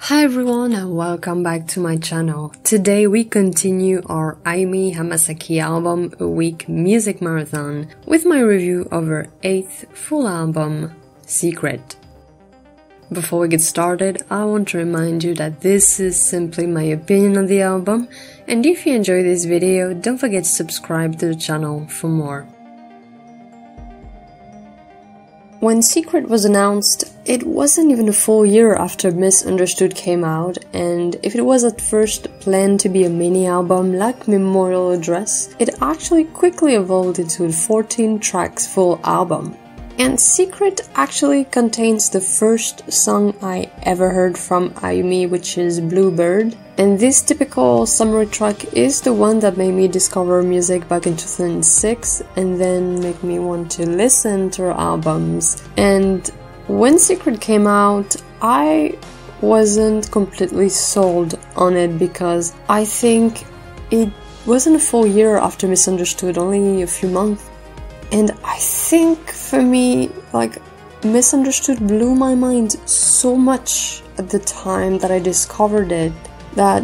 Hi everyone and welcome back to my channel. Today we continue our Ayumi Hamasaki album A Week music marathon with my review of her 8th full album, Secret. Before we get started, I want to remind you that this is simply my opinion on the album, and if you enjoy this video, don't forget to subscribe to the channel for more. When Secret was announced, it wasn't even a full year after Misunderstood came out, and if it was at first planned to be a mini album like Memorial Address, it actually quickly evolved into a 14 tracks full album. And Secret actually contains the first song I ever heard from Ayumi, which is Bluebird. And this typical summary track is the one that made me discover music back in 2006 and then make me want to listen to her albums. And when Secret came out, I wasn't completely sold on it because I think it wasn't a full year after Misunderstood, only a few months. And I think for me, Misunderstood blew my mind so much at the time that I discovered it, that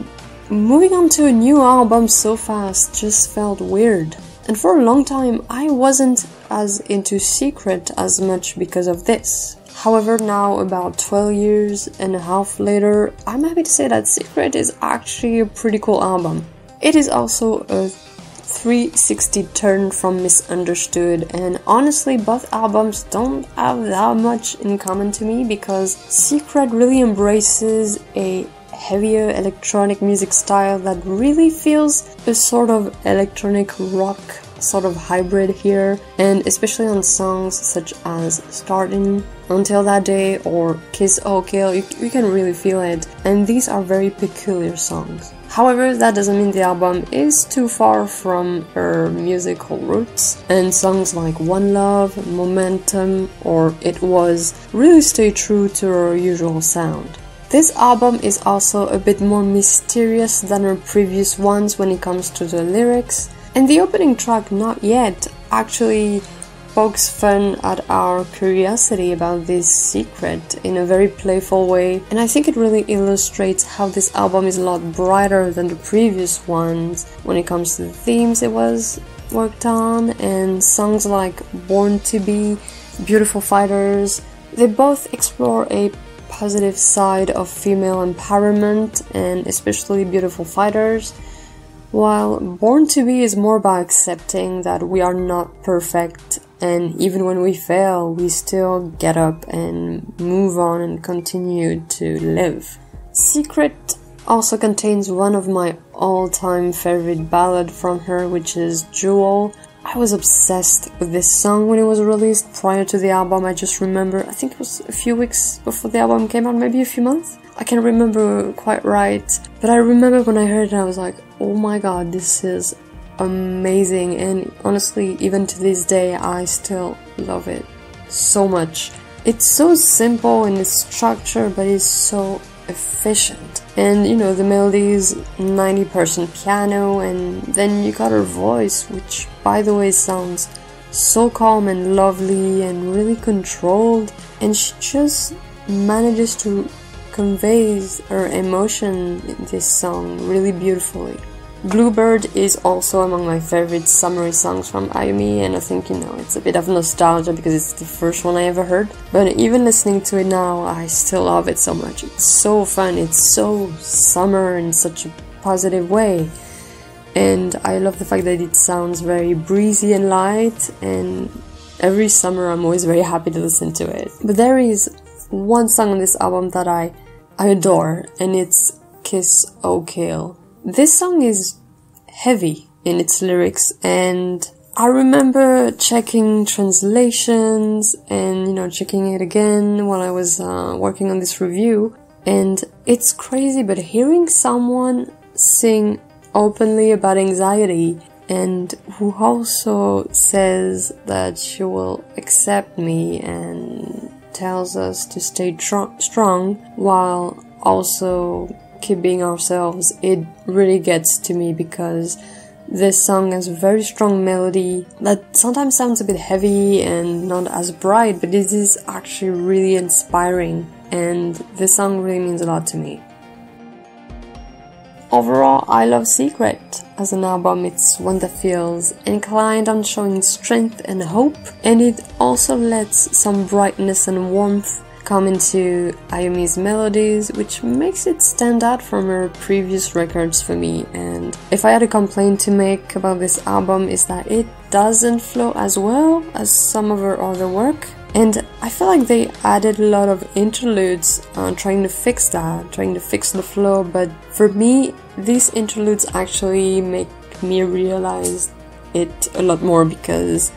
moving on to a new album so fast just felt weird. And for a long time, I wasn't as into Secret as much because of this. However, now about 12 years and a half later, I'm happy to say that Secret is actually a pretty cool album. It is also a 360 turn from Misunderstood, and honestly both albums don't have that much in common to me because Secret really embraces a heavier electronic music style that really feels a sort of electronic rock sort of hybrid here, and especially on songs such as Starting, Until That Day or Kiss or Kill, you can really feel it, and these are very peculiar songs. However, that doesn't mean the album is too far from her musical roots, and songs like One Love, Momentum, or It Was really stay true to her usual sound. This album is also a bit more mysterious than her previous ones when it comes to the lyrics, and the opening track, Not Yet, actually pokes fun at our curiosity about this secret in a very playful way, and I think it really illustrates how this album is a lot brighter than the previous ones when it comes to the themes it was worked on, and songs like Born to Be, Beautiful Fighters, they both explore a positive side of female empowerment, and especially Beautiful Fighters, while Born to Be is more about accepting that we are not perfect, and even when we fail, we still get up and move on and continue to live. Secret also contains one of my all-time favorite ballad from her, which is Jewel. I was obsessed with this song when it was released prior to the album. I just remember, I think it was a few weeks before the album came out, maybe a few months? I can't remember quite right, but I remember when I heard it I was like, oh my god, this is amazing, and honestly, even to this day, I still love it so much. It's so simple in its structure, but it's so efficient. And you know, the melody is 90% piano, and then you got her voice, which by the way sounds so calm and lovely and really controlled, and she just manages to convey her emotion in this song really beautifully. Bluebird is also among my favorite summery songs from Ayumi, and I think, it's a bit of nostalgia because it's the first one I ever heard, but even listening to it now, I still love it so much. It's so fun, it's so summer in such a positive way, and I love the fact that it sounds very breezy and light, and every summer I'm always very happy to listen to it. But there is one song on this album that I adore, and it's Kiss or Kill. This song is heavy in its lyrics, and I remember checking translations and, checking it again while I was working on this review, and it's crazy, but hearing someone sing openly about anxiety and who also says that she will accept me and tells us to stay strong while also keep being ourselves, it really gets to me because this song has a very strong melody that sometimes sounds a bit heavy and not as bright, but it is actually really inspiring, and this song really means a lot to me. Overall, I love Secret. As an album, it's one that feels inclined on showing strength and hope, and it also lets some brightness and warmth come into Ayumi's melodies, which makes it stand out from her previous records for me. And if I had a complaint to make about this album, is that it doesn't flow as well as some of her other work. And I feel like they added a lot of interludes trying to fix that, trying to fix the flow, but for me, these interludes actually make me realize it a lot more, because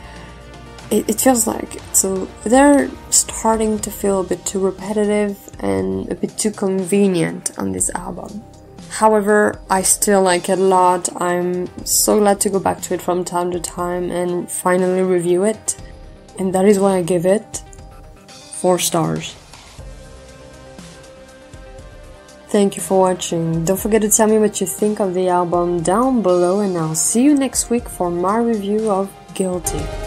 it feels like so they're starting to feel a bit too repetitive and a bit too convenient on this album. However, I still like it a lot. I'm so glad to go back to it from time to time and finally review it. And that is why I give it 4 stars. Thank you for watching. Don't forget to tell me what you think of the album down below, and I'll see you next week for my review of Guilty.